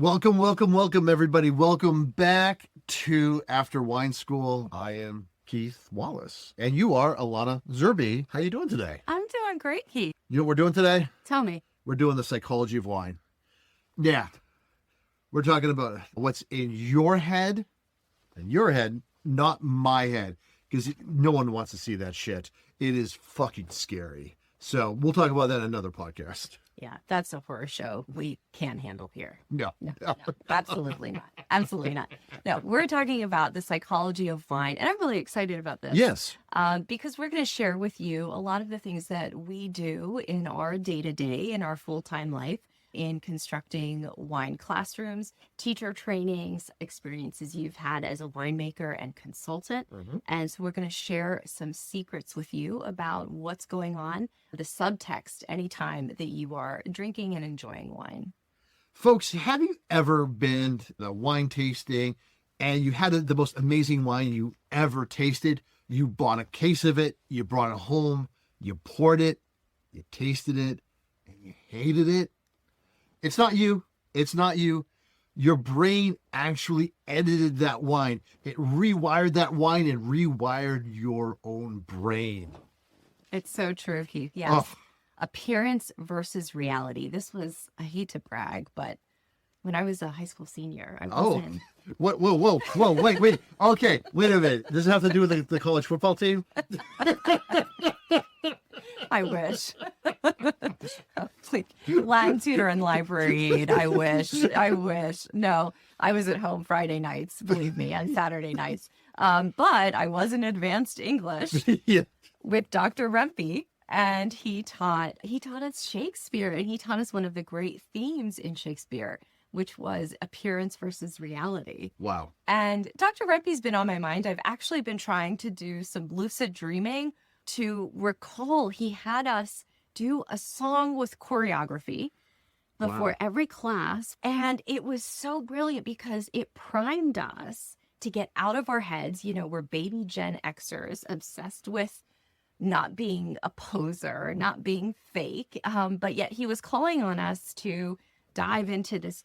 Welcome, everybody. Welcome back to After Wine School. I am Keith Wallace, and you are Alana Zerbe. How you doing today? I'm doing great, Keith. You know what we're doing today? Tell me. We're doing the psychology of wine. Yeah. We're talking about what's in your head, not my head, because no one wants to see that shit. It is fucking scary. So we'll talk about that in another podcast. Yeah, that's a horror show we can't handle here. No, absolutely not. Absolutely not. No, we're talking about the psychology of wine, and I'm really excited about this. Yes. Because we're going to share with you a lot of the things that we do in our day-to-day, in our full-time life, in constructing wine classrooms, teacher trainings, experiences you've had as a winemaker and consultant. And so we're going to share some secrets with you about what's going on, the subtext anytime that you are drinking and enjoying wine. Folks, have you ever been to a wine tasting and you had the most amazing wine you ever tasted? You bought a case of it, you brought it home, you poured it, you tasted it, and you hated it? It's not you. It's not you. Your brain actually edited that wine. It rewired that wine and rewired your own brain. It's so true, Keith. Yes. Oh. Appearance versus reality. This was, I hate to brag, but when I was a high school senior, I was in... Whoa, wait. Okay, wait a minute. Does it have to do with the college football team? I wish. Latin tutor and library aide. I wish. No, I was at home Friday nights, believe me, and Saturday nights. But I was in advanced English Yeah. with Dr. Rempe, and he taught us Shakespeare, and he taught us one of the great themes in Shakespeare, which was appearance versus reality. Wow. And Dr. Rempe's been on my mind. I've actually been trying to do some lucid dreaming to recall. He had us do a song with choreography before every class. And it was so brilliant because it primed us to get out of our heads. You know, we're baby Gen Xers obsessed with not being a poser, not being fake. But yet he was calling on us to dive into these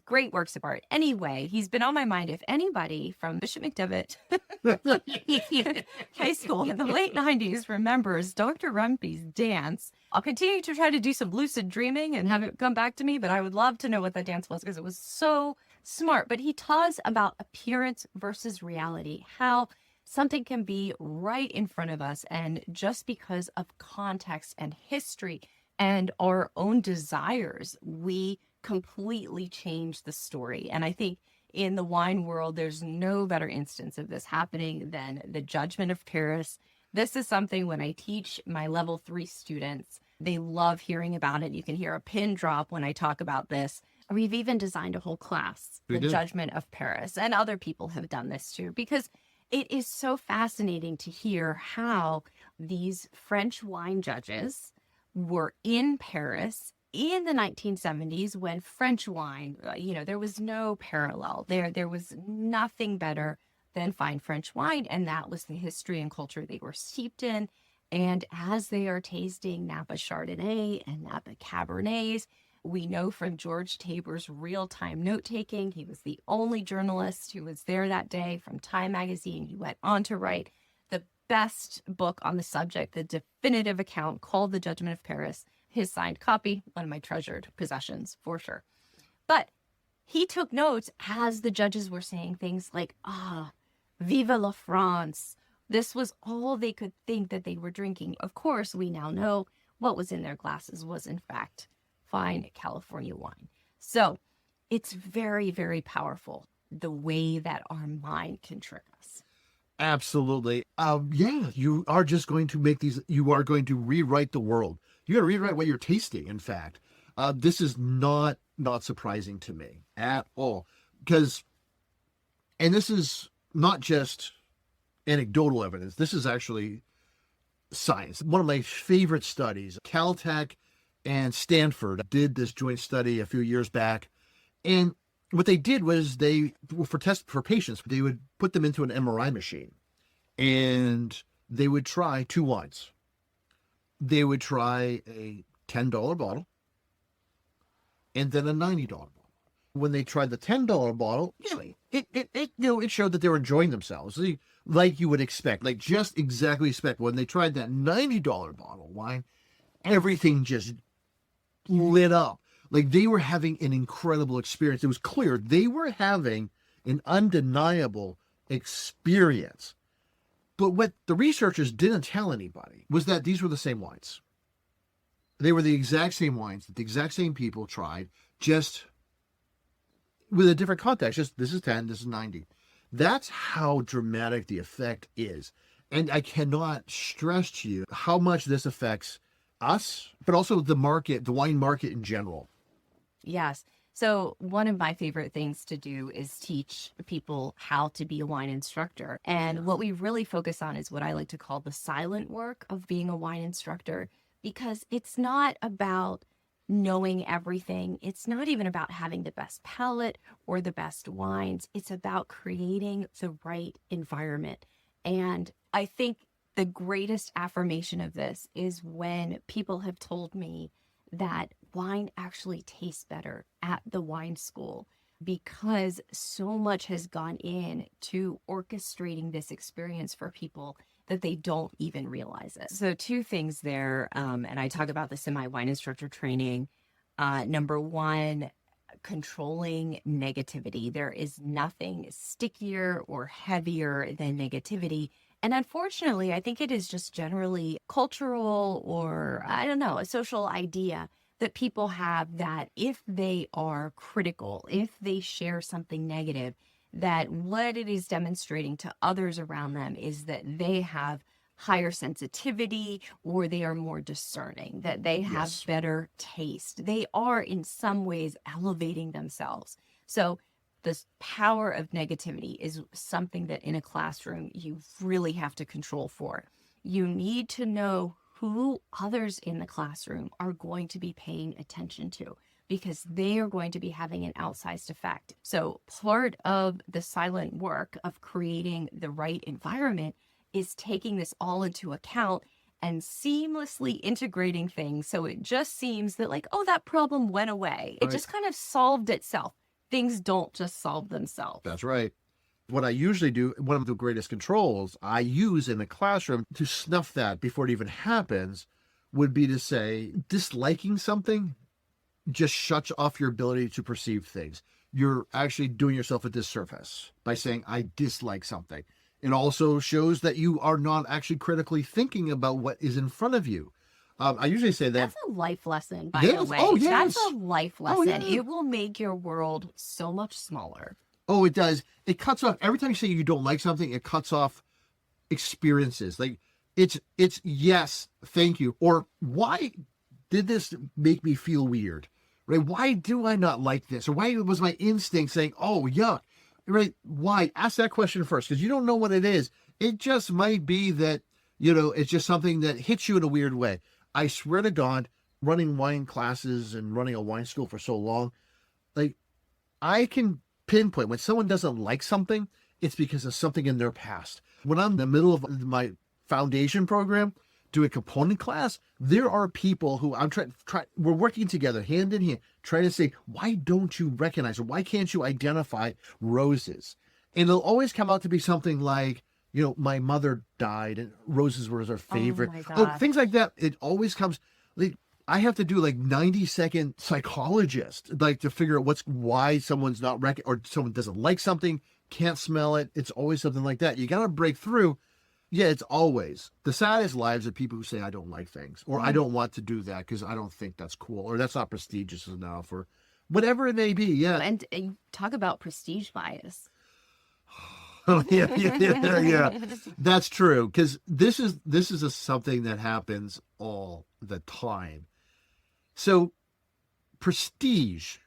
great works of art. Anyway, he's been on my mind. If anybody from Bishop McDevitt High School in the late 90s remembers Dr. Rempe's dance, I'll continue to try to do some lucid dreaming and have it come back to me, but I would love to know what that dance was because it was so smart. But he taught us about appearance versus reality, how something can be right in front of us, and just because of context and history and our own desires, we completely change the story. And I think in the wine world, there's no better instance of this happening than the Judgment of Paris. This is something when I teach my level 3 students, they love hearing about it. You can hear a pin drop when I talk about this. We've even designed a whole class, the Judgment of Paris, and other people have done this too, because it is so fascinating to hear how these French wine judges were in Paris in the 1970s when French wine, there was no parallel. There was nothing better than fine French wine. And that was the history and culture they were steeped in. And as they are tasting Napa Chardonnay and Napa Cabernets, we know from George Tabor's real-time note-taking, he was the only journalist who was there that day from Time Magazine. He went on to write the best book on the subject, the definitive account called The Judgment of Paris. His signed copy, one of my treasured possessions for sure. But he took notes as the judges were saying things like, vive la France. This was all they could think that they were drinking. Of course, we now know what was in their glasses was in fact fine California wine. So it's very, very powerful, the way that our mind can trick us. Absolutely. You are just going to you are going to rewrite the world. You got to rewrite what you're tasting, in fact. This is not surprising to me at all. And this is not just anecdotal evidence. This is actually science. One of my favorite studies, Caltech and Stanford did this joint study a few years back. And what they did was for patients, they would put them into an MRI machine and they would try 2 wines. They would try a $10 bottle and then a $90 bottle. When they tried the $10 bottle, it showed that they were enjoying themselves, like you would expect, like just exactly expect. When they tried that $90 bottle of wine, everything just lit up. Like they were having an incredible experience. It was clear they were having an undeniable experience. But what the researchers didn't tell anybody was that these were the same wines. They were the exact same wines that the exact same people tried, just with a different context. Just this is 10, this is 90. That's how dramatic the effect is. And I cannot stress to you how much this affects us, but also the market, the wine market in general. Yes. So one of my favorite things to do is teach people how to be a wine instructor. And what we really focus on is what I like to call the silent work of being a wine instructor, because it's not about knowing everything. It's not even about having the best palate or the best wines. It's about creating the right environment. And I think the greatest affirmation of this is when people have told me that wine actually tastes better at the wine school, because so much has gone in to orchestrating this experience for people that they don't even realize it. So two things there, and I talk about this in my wine instructor training. Number one, controlling negativity. There is nothing stickier or heavier than negativity. And unfortunately, I think it is just generally cultural, or I don't know, a social idea that people have, that if they are critical, if they share something negative, that what it is demonstrating to others around them is that they have higher sensitivity, or they are more discerning, that they have better taste. They are in some ways elevating themselves. So the power of negativity is something that in a classroom you really have to control for. You need to know who others in the classroom are going to be paying attention to, because they are going to be having an outsized effect. So part of the silent work of creating the right environment is taking this all into account and seamlessly integrating things. So it just seems that like, oh, that problem went away. It just kind of solved itself. Things don't just solve themselves. That's right. What I usually do, one of the greatest controls I use in the classroom to snuff that before it even happens, would be to say, disliking something just shuts off your ability to perceive things. You're actually doing yourself a disservice by saying, I dislike something. It also shows that you are not actually critically thinking about what is in front of you. I usually say that. That's a life lesson, by the way. Oh, yes. That's a life lesson. Yeah. It will make your world so much smaller. Oh, it does. It cuts off, every time you say you don't like something, it cuts off experiences. Like it's yes, thank you. Or why did this make me feel weird? Right? Why do I not like this? Or why was my instinct saying, oh, yuck? Right? Why? Ask that question first, because you don't know what it is. It just might be that, it's just something that hits you in a weird way. I swear to God, running wine classes and running a wine school for so long, like I can pinpoint when someone doesn't like something, it's because of something in their past. When I'm in the middle of my foundation program, doing a component class, there are people who I'm we're working together hand in hand, trying to say, why don't you recognize, or why can't you identify roses? And it'll always come out to be something like, my mother died and roses were her favorite. Oh my God. Things like that. It always comes, like, I have to do like 90-second psychologist, like to figure out why someone's not or someone doesn't like something, can't smell it. It's always something like that. You got to break through. Yeah, it's always the saddest lives of people who say, I don't like things, or I don't want to do that because I don't think that's cool, or that's not prestigious enough, or whatever it may be. Yeah. And you talk about prestige bias. Oh, yeah. That's true. Because this is something that happens all the time. So prestige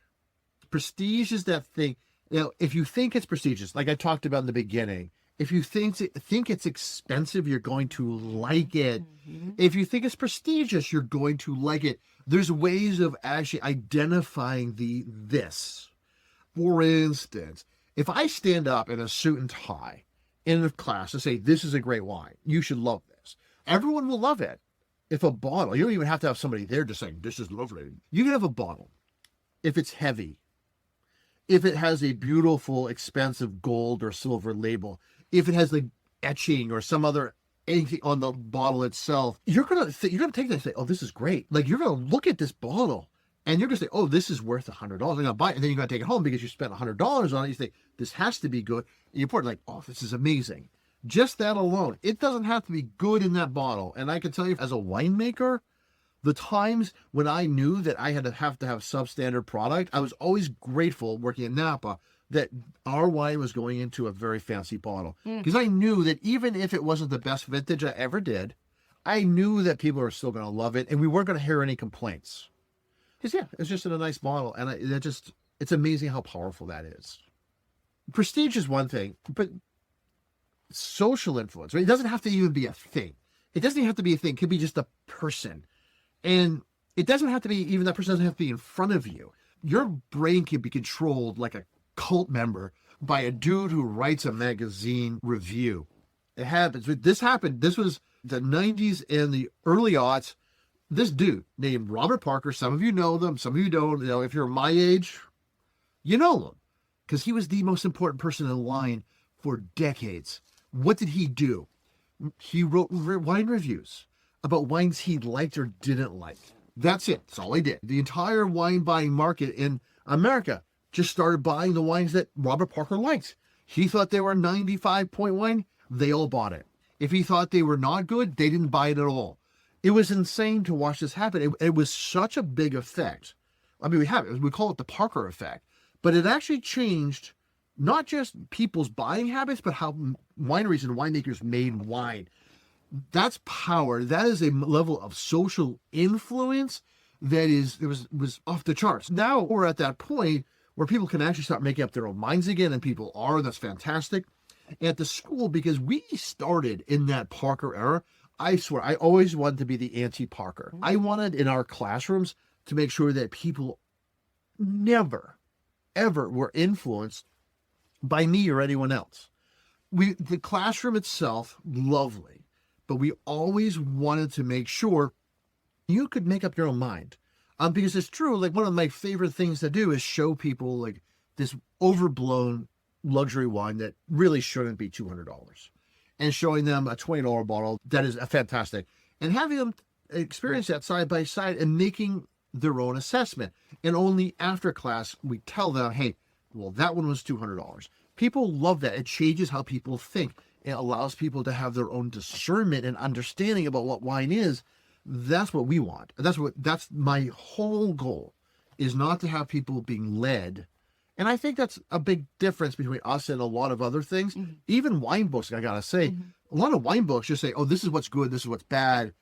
is that thing. If you think it's prestigious, like I talked about in the beginning, if you think it's expensive, you're going to like it. Mm-hmm. If you think it's prestigious, you're going to like it. There's ways of actually identifying this. For instance, if I stand up in a suit and tie in a class and say, this is a great wine, you should love this, everyone will love it. If a bottle, you don't even have to have somebody there just saying, this is lovely. You can have a bottle. If it's heavy, if it has a beautiful, expensive gold or silver label, if it has like etching or some other anything on the bottle itself, you're gonna take that and say, "Oh, this is great." Like you're gonna look at this bottle and you're gonna say, "Oh, this is worth $100. I'm gonna buy it." And then you're gonna take it home because you spent $100 on it. You think this has to be good. And you pour it like, "Oh, this is amazing." Just that alone, it doesn't have to be good in that bottle. And I can tell you, as a winemaker, the times when I knew that I had to have substandard product, I was always grateful working at Napa that our wine was going into a very fancy bottle. Because I knew that even if it wasn't the best vintage I ever did, I knew that people are still going to love it and we weren't going to hear any complaints. Because, yeah, it's just in a nice bottle. And it's amazing how powerful that is. Prestige is one thing, but social influence, right? It doesn't have to even be a thing. It doesn't even have to be a thing. It could be just a person. And it doesn't have to be, even that person doesn't have to be in front of you. Your brain can be controlled like a cult member by a dude who writes a magazine review. It happens. This happened. This was the 90s and the early aughts. This dude named Robert Parker, some of you know them, some of you don't. You know, if you're my age, you know him. Because he was the most important person in wine for decades. What did he do? He wrote wine reviews about wines he liked or didn't like. That's it. That's all he did. The entire wine buying market in America just started buying the wines that Robert Parker liked. He thought they were 95-point wine. They all bought it. If he thought they were not good, they didn't buy it at all. It was insane to watch this happen. It was such a big effect. I mean, we call it the Parker effect, but it actually changed not just people's buying habits, but how wineries and winemakers made wine. That's power. That is a level of social influence that was off the charts. Now we're at that point where people can actually start making up their own minds again, and people are. That's fantastic. At the school, because we started in that Parker era, I swear, I always wanted to be the anti-Parker. I wanted in our classrooms to make sure that people never, ever were influenced by me or anyone else. The classroom itself, lovely, but we always wanted to make sure you could make up your own mind. Because it's true, like one of my favorite things to do is show people like this overblown luxury wine that really shouldn't be $200, and showing them a $20 bottle that is fantastic, and having them experience that side by side and making their own assessment. And only after class, we tell them, hey, well, that one was $200. People love that. It changes how people think. It allows people to have their own discernment and understanding about what wine is. That's what we want. That's my whole goal, is not to have people being led. And I think that's a big difference between us and a lot of other things. Mm-hmm. Even wine books, I gotta say, a lot of wine books just say, oh, this is what's good, this is what's bad.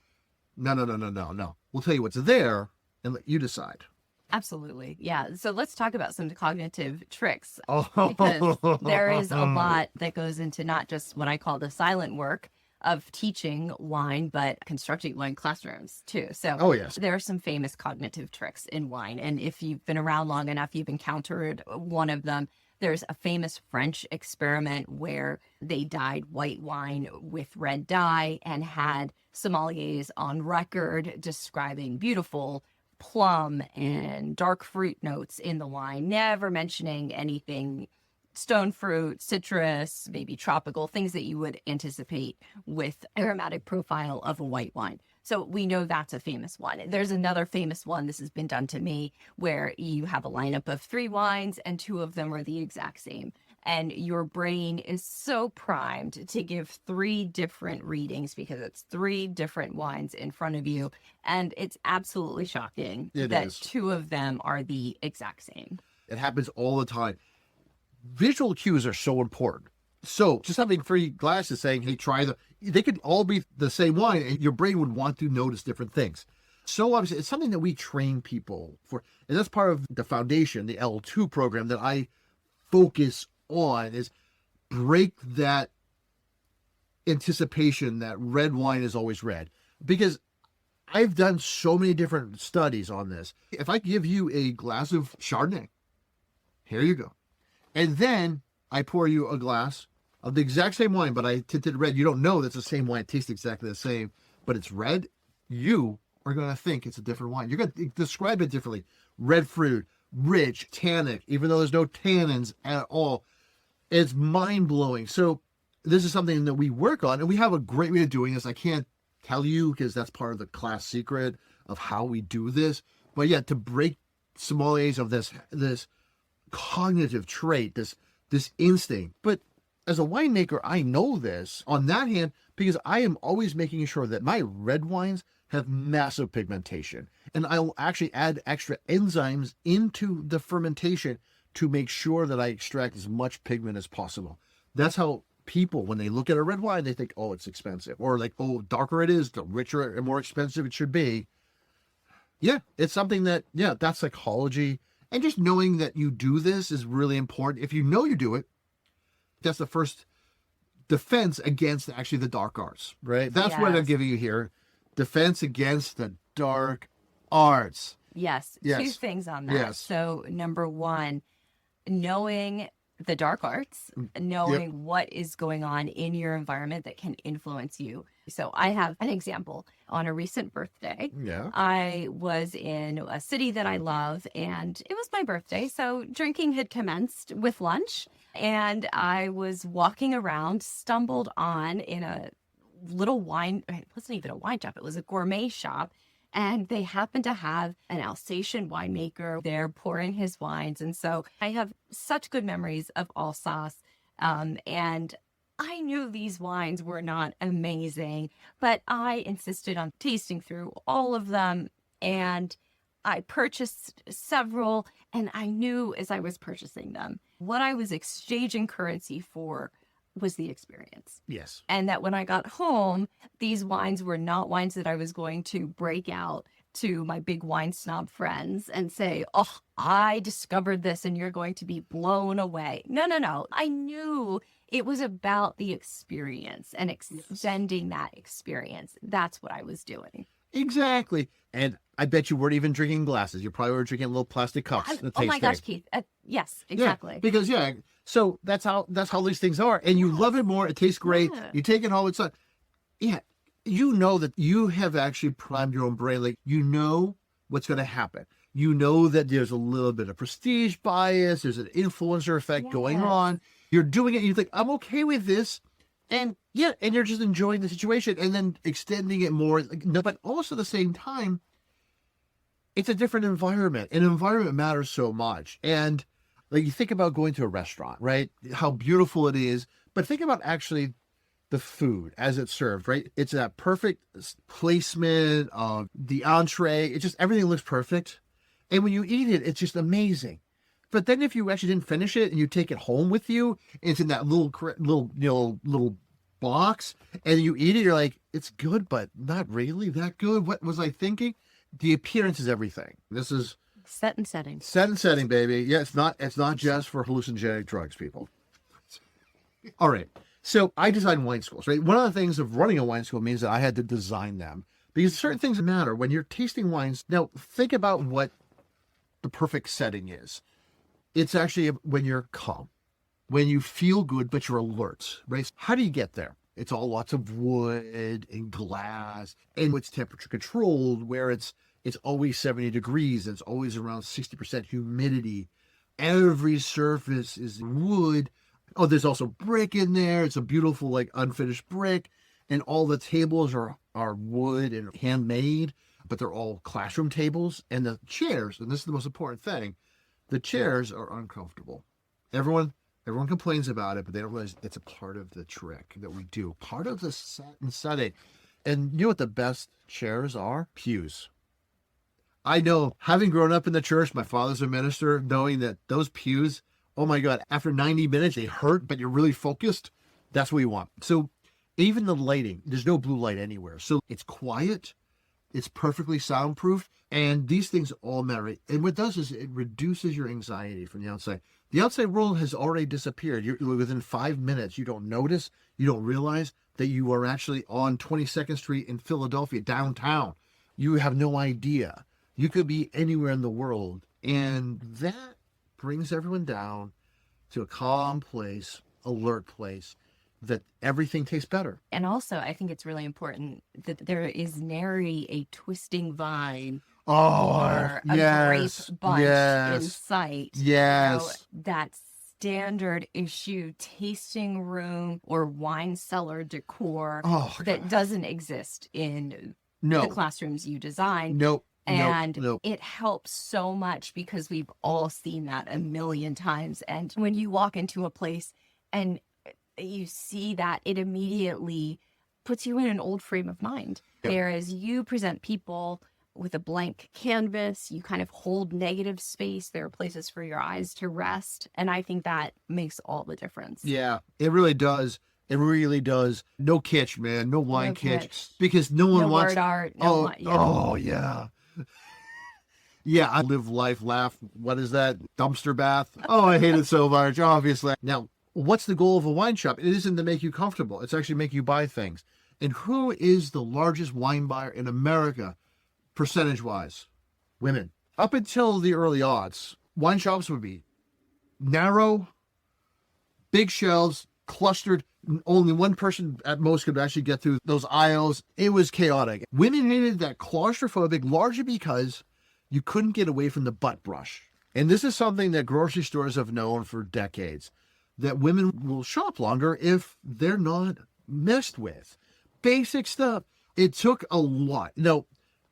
No. We'll tell you what's there and let you decide. Absolutely. Yeah. So let's talk about some cognitive tricks. Oh. Because there is a lot that goes into not just what I call the silent work of teaching wine, but constructing wine classrooms too. So oh, yes. There are some famous cognitive tricks in wine. And if you've been around long enough, you've encountered one of them. There's a famous French experiment where they dyed white wine with red dye and had sommeliers on record describing beautiful plum and dark fruit notes in the wine, never mentioning anything stone fruit, citrus, maybe tropical, things that you would anticipate with aromatic profile of a white wine. So we know that's a famous one. There's another famous one, this has been done to me, where you have a lineup of 3 wines and 2 of them are the exact same. And your brain is so primed to give 3 different readings because it's 3 different wines in front of you. And it's absolutely shocking that 2 of them are the exact same. It happens all the time. Visual cues are so important. So just having 3 glasses saying, hey, they could all be the same wine and your brain would want to notice different things. So obviously it's something that we train people for. And that's part of the foundation, the L2 program that I focus on, is break that anticipation that red wine is always red. Because I've done so many different studies on this. If I give you a glass of Chardonnay, here you go. And then I pour you a glass of the exact same wine, but I tinted red. You don't know that's the same wine. It tastes exactly the same, but it's red. You are going to think it's a different wine. You're going to describe it differently. Red fruit, rich, tannic, even though there's no tannins at all. It's mind-blowing. So this is something that we work on, and we have a great way of doing this. I can't tell you because that's part of the class secret of how we do this. But yeah, to break sommeliers of this cognitive trait, this instinct. But as a winemaker, I know this on that hand because I am always making sure that my red wines have massive pigmentation. And I'll actually add extra enzymes into the fermentation to make sure that I extract as much pigment as possible. That's how people, when they look at a red wine, they think, oh, it's expensive. Or like, oh, darker it is, the richer and more expensive it should be. Yeah, it's something that, yeah, that's psychology. And just knowing that you do this is really important. If you know you do it, that's the first defense against actually the dark arts, right? That's what I'm giving you here. Defense against the dark arts. Yes. Yes. 2 things on that. Yes. So number 1, knowing the dark arts, knowing what is going on in your environment that can influence you. So I have an example. On a recent birthday, I was in a city that I love, and it was my birthday. So drinking had commenced with lunch, and I was walking around, stumbled on in a little wine, it wasn't even a wine shop, it was a gourmet shop. And they happened to have an Alsatian winemaker there pouring his wines. And so I have such good memories of Alsace. And I knew these wines were not amazing, but I insisted on tasting through all of them. And I purchased several, and I knew as I was purchasing them, what I was exchanging currency for was the experience. Yes. And that when I got home, these wines were not wines that I was going to break out to my big wine snob friends and say, oh, I discovered this and you're going to be blown away. No. I knew it was about the experience and extending that experience. That's what I was doing. Exactly. And I bet you weren't even drinking glasses. You probably were drinking little plastic cups. Oh my gosh, Keith. Yes, exactly. Yeah, because so that's how these things are. And you love it more. It tastes great. Yeah. You take it home. It's like, yeah, you know that you have actually primed your own brain. Like, you know what's going to happen. You know that there's a little bit of prestige bias. There's an influencer effect going on. You're doing it. And you think, I'm okay with this. And yeah, and you're just enjoying the situation and then extending it more. But also at the same time, it's a different environment. An environment matters so much. And like, you think about going to a restaurant, right? How beautiful it is. But think about actually the food as it's served, right? It's that perfect placement of the entree. It just, everything looks perfect. And when you eat it, it's just amazing. But then if you actually didn't finish it and you take it home with you, it's in that little box, and you eat it, you're like, it's good, but not really that good. What was I thinking? The appearance is everything. This is Set and setting. Set and setting, baby. Yeah, it's not just for hallucinogenic drugs, people. All right. So I designed wine schools, right? One of the things of running a wine school means that I had to design them because certain things matter when you're tasting wines. Now, think about what the perfect setting is. It's actually when you're calm, when you feel good, but you're alert, right? How do you get there? It's all lots of wood and glass, and it's temperature controlled, where it's always 70 degrees. And it's always around 60% humidity. Every surface is wood. Oh, there's also brick in there. It's a beautiful, like, unfinished brick. And all the tables are wood and handmade, but they're all classroom tables. And the chairs, and this is the most important thing, the chairs are uncomfortable. Everyone complains about it, but they don't realize it's a part of the trick that we do. Part of the set and setting. And you know what the best chairs are? Pews. I know, having grown up in the church, my father's a minister, knowing that those pews, oh my God, after 90 minutes, they hurt, but you're really focused. That's what you want. So even the lighting, there's no blue light anywhere. So it's quiet. It's perfectly soundproof. And these things all matter. And what it does is it reduces your anxiety from the outside. The outside world has already disappeared. Within 5 minutes, you don't notice, you don't realize that you are actually on 22nd Street in Philadelphia, downtown. You have no idea. You could be anywhere in the world. And that brings everyone down to a calm place, alert place, that everything tastes better. And also, I think it's really important that there is nary a twisting vine Oh, or a yes, grape bunch in yes, sight. yes. That standard issue tasting room or wine cellar decor Oh, that doesn't exist in the no, classrooms you design. nope, nope, And nope. it helps so much because we've all seen that a million times. And when you walk into a place and you see that, it immediately puts you in an old frame of mind. Yep. Whereas you present people with a blank canvas, you kind of hold negative space. There are places for your eyes to rest. And I think that makes all the difference. Yeah, it really does. It really does. No kitsch, man. No wine No kitsch. kitsch. Because no one No wants. word art. Oh, Yeah. oh, yeah. Yeah, I live life, laugh. What is that? Dumpster bath? Oh, I hate it so much, obviously. Now, what's the goal of a wine shop? It isn't to make you comfortable. It's actually make you buy things. And who is the largest wine buyer in America, percentage-wise? Women. Up until the early aughts, wine shops would be narrow, big shelves, clustered. Only one person at most could actually get through those aisles. It was chaotic. Women hated that claustrophobic largely because you couldn't get away from the butt brush. And this is something that grocery stores have known for decades, that women will shop longer if they're not messed with. Basic stuff. It took a lot. Now,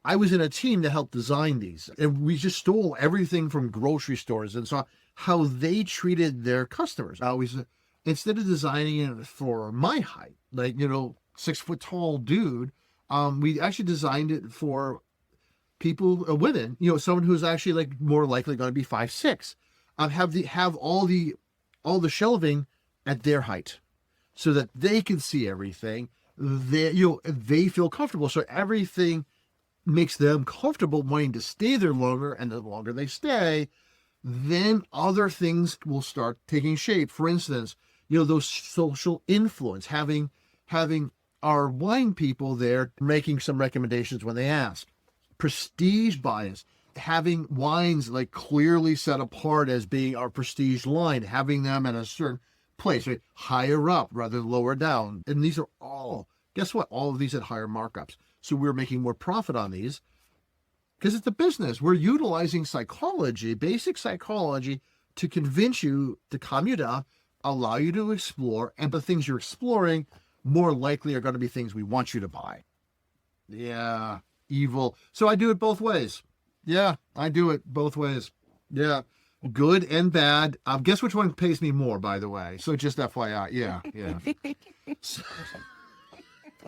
I was in a team that helped design these, and we just stole everything from grocery stores and saw how they treated their customers. I always, instead of designing it for my height, like, 6 foot tall dude, we actually designed it for people, women, someone who's actually like more likely going to be 5'6", have all the shelving at their height, so that they can see everything. They feel comfortable, so everything makes them comfortable wanting to stay there longer, and the longer they stay, then other things will start taking shape. For instance, those social influence, having our wine people there making some recommendations when they ask. Prestige bias, having wines like clearly set apart as being our prestige line, having them at a certain place, right? Higher up rather than lower down. And these are all, guess what? All of these at higher markups. So we're making more profit on these because it's a business. We're utilizing psychology, basic psychology, to convince you to calm you down, allow you to explore, and the things you're exploring more likely are going to be things we want you to buy. Yeah. Evil. So I do it both ways. Yeah, I do it both ways. Yeah, good and bad. Guess which one pays me more, by the way. So just FYI. Yeah.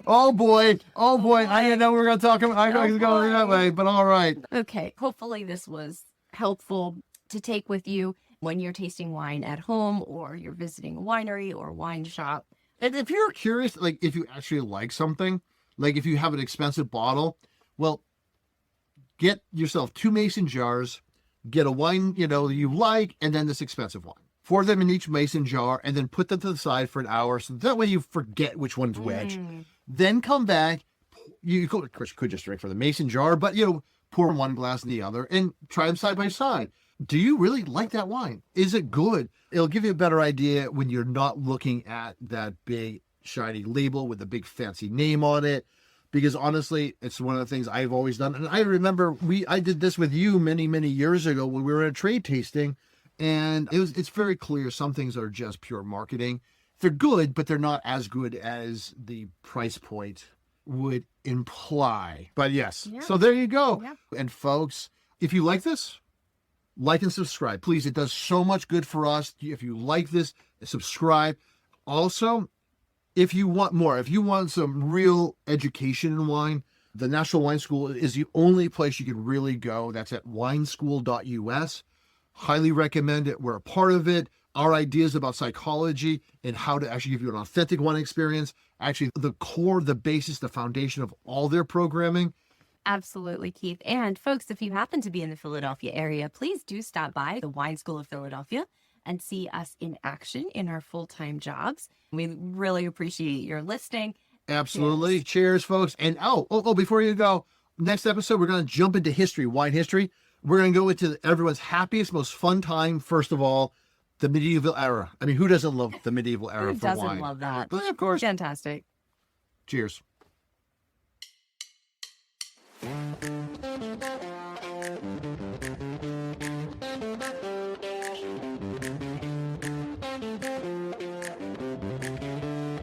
Oh boy. I didn't know we were going to talk about. I was going that way, but all right. Okay. Hopefully this was helpful to take with you when you're tasting wine at home or you're visiting a winery or wine shop. And if you're curious, like if you actually like something, like if you have an expensive bottle, well, get yourself 2 mason jars, get a wine, you like, and then this expensive wine. 4 of them in each mason jar, and then put them to the side for an hour. So that way you forget which one's which. Then come back. You could, of course, you could just drink from the mason jar, but, pour one glass in the other and try them side by side. Do you really like that wine? Is it good? It'll give you a better idea when you're not looking at that big, shiny label with a big fancy name on it. Because honestly, it's one of the things I've always done. And I remember I did this with you many, many years ago when we were at a trade tasting. And it's very clear some things are just pure marketing. They're good, but they're not as good as the price point would imply. But yes, So there you go. Yeah. And folks, if you like this, like and subscribe. Please, it does so much good for us. If you like this, subscribe. Also, if you want more, if you want some real education in wine, the National Wine School is the only place you can really go. That's at wineschool.us. Highly recommend it. We're a part of it. Our ideas about psychology and how to actually give you an authentic wine experience, actually the core, the basis, the foundation of all their programming. Absolutely, Keith. And folks, if you happen to be in the Philadelphia area, please do stop by the Wine School of Philadelphia and see us in action in our full-time jobs. We really appreciate your listening. Absolutely. Cheers, folks. And before you go, next episode, we're going to jump into history, wine history. We're going to go into everyone's happiest, most fun time. First of all, the medieval era. I mean, who doesn't love the medieval era for wine? Who doesn't love that? But of course. Fantastic. Cheers.